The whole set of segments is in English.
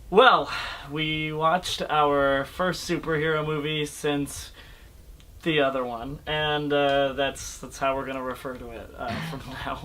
Well, we watched our first superhero movie since the other one, and that's how we're gonna refer to it from now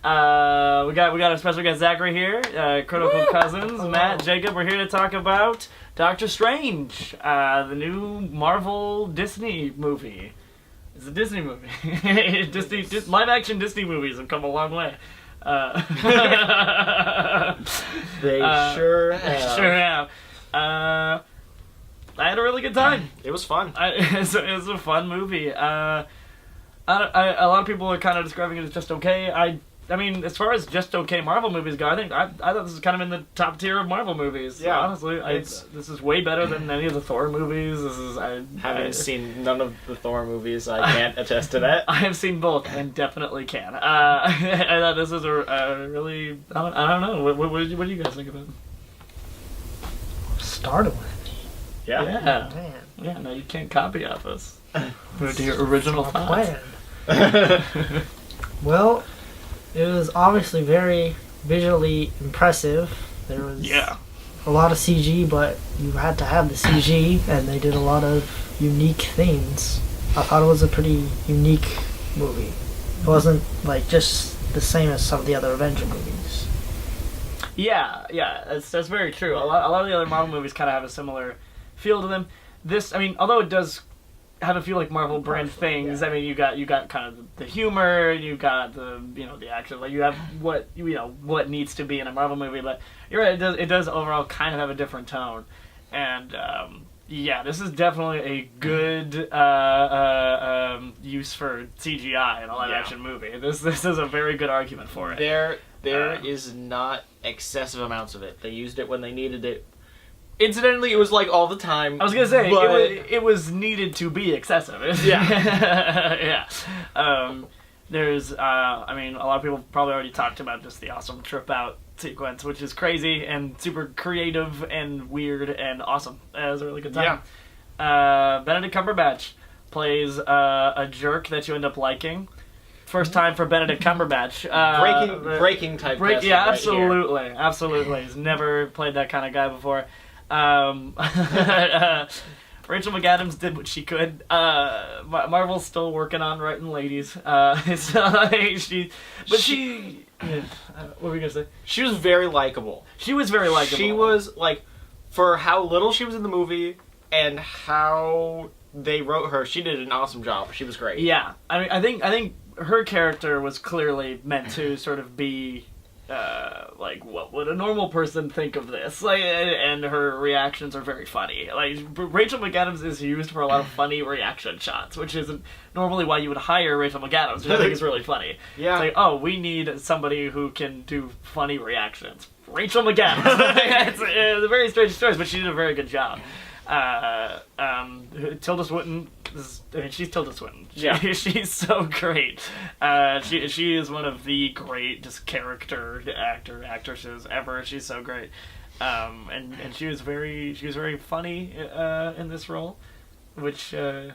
on. We got a special guest Zachary here, Critical Cousins, Matt, Jacob. We're here to talk about Doctor Strange, the new Marvel Disney movie. It's a Disney movie. Live action Disney movies have come a long way. They sure have. Sure have. I had a really good time. It was fun. It was a fun movie. A lot of people are kind of describing it as just okay. I mean, as far as just okay Marvel movies go, I thought this is kind of in the top tier of Marvel movies. Yeah, honestly, this is way better than any of the Thor movies. I haven't seen none of the Thor movies. I can't attest to that. I have seen both and definitely can. I thought this was a really. I don't know. What do you guys think of it? Started with. Yeah. Man. Yeah, no, you can't copy off us. To your original thoughts. Plan. Well, it was obviously very visually impressive. There was a lot of CG, but you had to have the CG, and they did a lot of unique things. I thought it was a pretty unique movie. It wasn't like just the same as some of the other Avenger movies. Yeah, that's very true. A lot of the other Marvel movies kind of have a similar feel to them. This, I mean, although it does have a few like Marvel brand things. I mean, you got kind of the humor, you got the the action, like you have what needs to be in a Marvel movie. But you're right, it does overall kind of have a different tone, and this is definitely a good use for CGI in a live action movie. This is a very good argument for it. There is not excessive amounts of it. They used it when they needed it. Incidentally, it was like all the time. I was gonna say but... it was needed to be excessive. Yeah. There's I mean, a lot of people probably already talked about just the awesome trip out sequence, which is crazy and super creative and weird and awesome. It was a really good time. Yeah. Benedict Cumberbatch plays a jerk that you end up liking. First time for Benedict Cumberbatch. Breaking type. Yeah, absolutely. He's never played that kind of guy before. Rachel McAdams did what she could. Marvel's still working on writing ladies. What were we gonna say? She was very likable. She was very likable. She was like, for how little she was in the movie and how they wrote her, she did an awesome job. She was great. Yeah, I mean, I think her character was clearly meant to sort of be. Like, what would a normal person think of this? Like, and her reactions are very funny. Like, Rachel McAdams is used for a lot of funny reaction shots, which isn't normally why you would hire Rachel McAdams, which I think is really funny. Yeah. It's like, oh, we need somebody who can do funny reactions. Rachel McAdams. It's a very strange choice, but she did a very good job. Tilda Swinton. She's Tilda Swinton. She's so great. She is one of the great just character actresses ever. She's so great. And she was very funny in this role, which isn't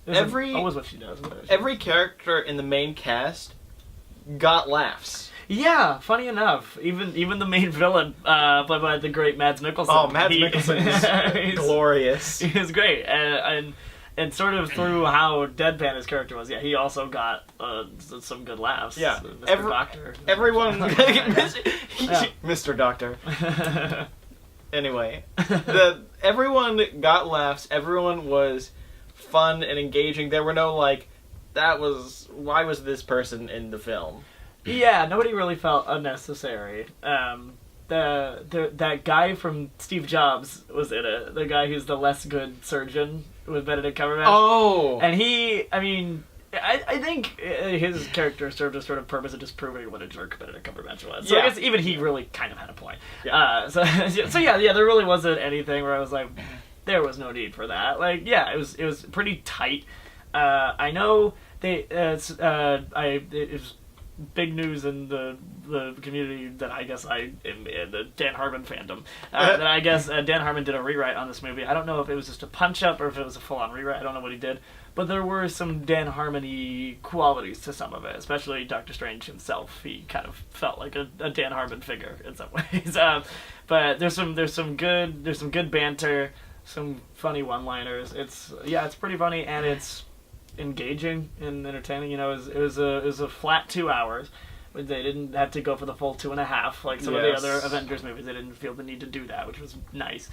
always what she does. Every character in the main cast got laughs. Yeah, funny enough, even the main villain, played by the great Mads Mikkelsen. Oh, Mads Mikkelsen is glorious. He was great, and sort of through how deadpan his character was, he also got some good laughs. Yeah, Mr. Doctor. Everyone, Mr. Doctor. Anyway, everyone got laughs. Everyone was fun and engaging. There were no why was this person in the film? Yeah, nobody really felt unnecessary. That guy from Steve Jobs was in it. The guy who's the less good surgeon with Benedict Cumberbatch. Oh! And I think his character served a sort of purpose of just proving what a jerk Benedict Cumberbatch was. So I guess even he really kind of had a point. Yeah. So there really wasn't anything where I was like, there was no need for that. Like, yeah, it was pretty tight. I know it was big news in the community that I guess I am in the Dan Harmon fandom. That I guess Dan Harmon did a rewrite on this movie. I don't know if it was just a punch-up or if it was a full-on rewrite. I don't know what he did. But there were some Dan Harmon-y qualities to some of it, especially Doctor Strange himself. He kind of felt like a Dan Harmon figure in some ways. But there's some good banter, some funny one-liners. It's pretty funny, and it's engaging and entertaining. You know, it was a flat 2 hours. They didn't have to go for the full 2.5 like some of the other Avengers movies. They didn't feel the need to do that, which was nice.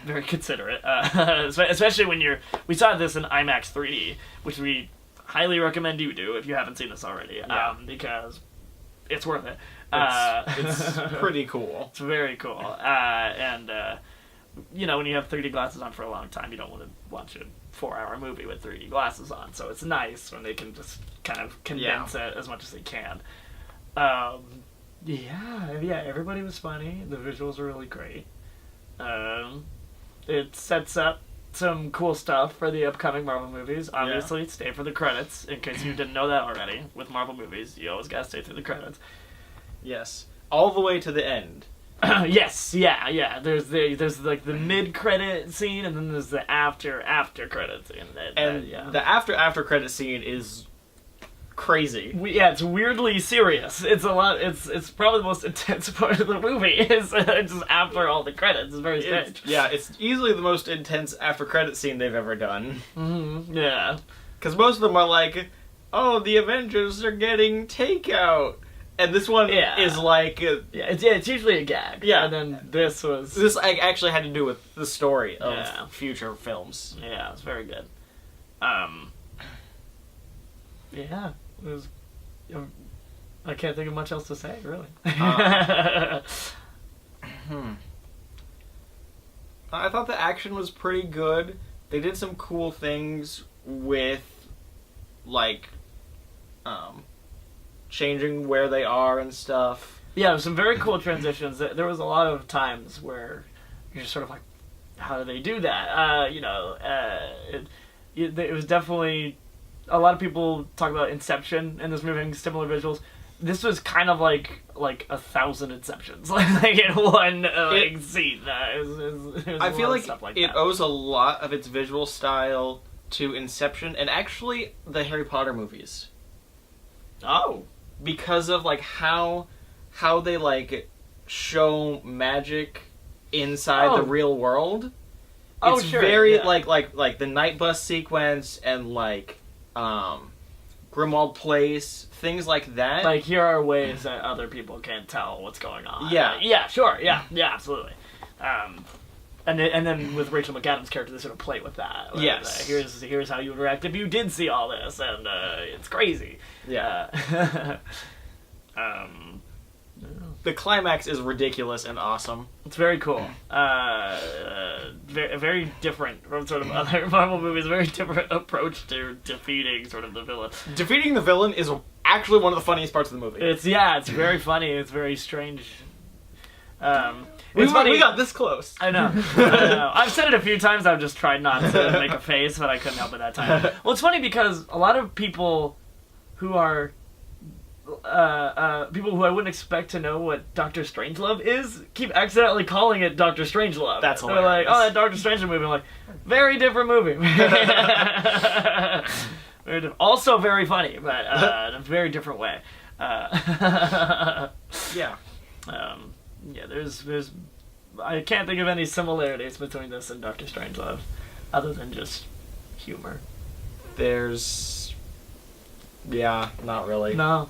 Very considerate, especially when we saw this in IMAX 3D, which we highly recommend you do if you haven't seen this already, because it's worth it. It's pretty cool. It's very cool, and you know, when you have 3D glasses on for a long time, you don't want to watch a 4-hour movie with 3D glasses on, so it's nice when they can just kind of condense it as much as they can. Everybody was funny. The visuals were really great. It sets up some cool stuff for the upcoming Marvel movies. Obviously, stay for the credits, in case you didn't know that already. With Marvel movies, you always gotta stay through the credits. Yes. All the way to the end. Yes, yeah. There's like the mid-credit scene, and then there's the after credit scene. The after credit scene is crazy. It's weirdly serious. It's a lot. It's probably the most intense part of the movie. Is just after all the credits. It's very strange. It's easily the most intense after credit scene they've ever done. Mm-hmm. Yeah, because most of them are like, oh, the Avengers are getting takeout. And this one is like... it's usually a gag. Yeah. And then this actually had to do with the story of future films. Yeah, it's very good. It was... I can't think of much else to say, really. I thought the action was pretty good. They did some cool things with, like... changing where they are and stuff. Yeah, some very cool transitions. There was a lot of times where you're just sort of like, how do they do that? It was definitely... A lot of people talk about Inception in this movie and similar visuals. This was kind of like 1,000 Inceptions, like in one scene. I feel like it owes a lot of its visual style to Inception and actually the Harry Potter movies. Oh. Because of like how they like show magic inside the real world. It's very like the night bus sequence and like Grimmauld Place, things like that. Like, here are ways that other people can't tell what's going on. Yeah. Sure. Yeah, absolutely. And then with Rachel McAdams' character, they sort of play with that. Yes. Here's how you would react if you did see all this, and it's crazy. Yeah. The climax is ridiculous and awesome. It's very cool. Very different from sort of other Marvel movies. Very different approach to defeating sort of the villain. Defeating the villain is actually one of the funniest parts of the movie. It's very funny. It's very strange. We got this close. I know. I've said it a few times. I've just tried not to make a face, but I couldn't help it that time. Well, it's funny because a lot of people who are people who I wouldn't expect to know what Doctor Strangelove is keep accidentally calling it Doctor Strangelove. That's hilarious. They're like, oh, that Doctor Strangelove movie. I'm like, very different movie. Also very funny, but in a very different way. Yeah. There's I can't think of any similarities between this and Doctor Strangelove, other than just humor. Not really. No.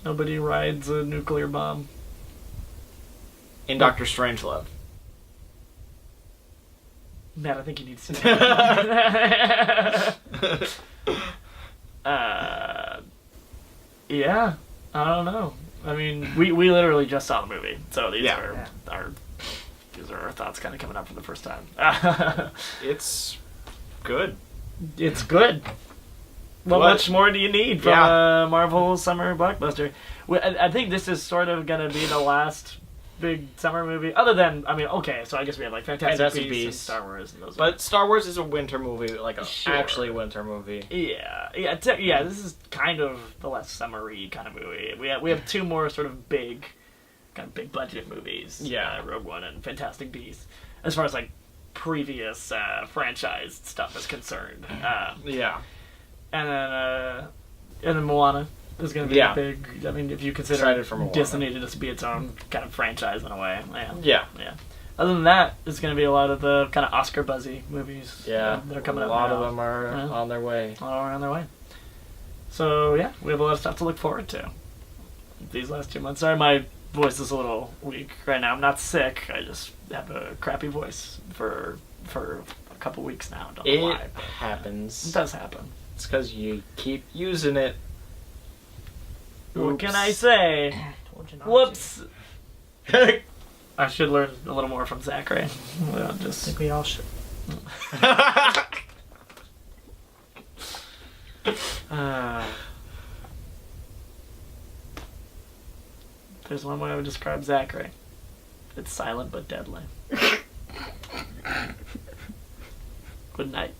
Nobody rides a nuclear bomb. In Doctor Strangelove. Matt, I think you need to see that. I don't know. I mean, we literally just saw the movie, so these are our thoughts kind of coming up for the first time. It's good. It's good. What much more do you need from a Marvel summer blockbuster? I think this is sort of going to be the last big summer movie. Other than, I mean, okay, so I guess we have like Fantastic Beasts and Star Wars and those. But Star Wars is a winter movie, like a Sure. actually winter movie. Yeah. This is kind of the less summery kind of movie. We have two more sort of big budget movies. Yeah. Rogue One and Fantastic Beasts. As far as like previous franchise stuff is concerned. Yeah. And then Moana is going to be a big. I mean, if you consider Excited for Moana. Disney to just be its own kind of franchise in a way. Yeah. Other than that, it's going to be a lot of the kind of Oscar buzzy movies. Yeah. That are coming up. A lot now. of them are on their way. All are on their way. So yeah, we have a lot of stuff to look forward to these last 2 months. Sorry, my voice is a little weak right now. I'm not sick. I just have a crappy voice for a couple weeks now. Don't know why. It happens. It does happen. It's because you keep using it. What can I say? Told you not Whoops. I should learn a little more from Zachary. I think we all should. There's one way I would describe Zachary. It's silent but deadly. Good night.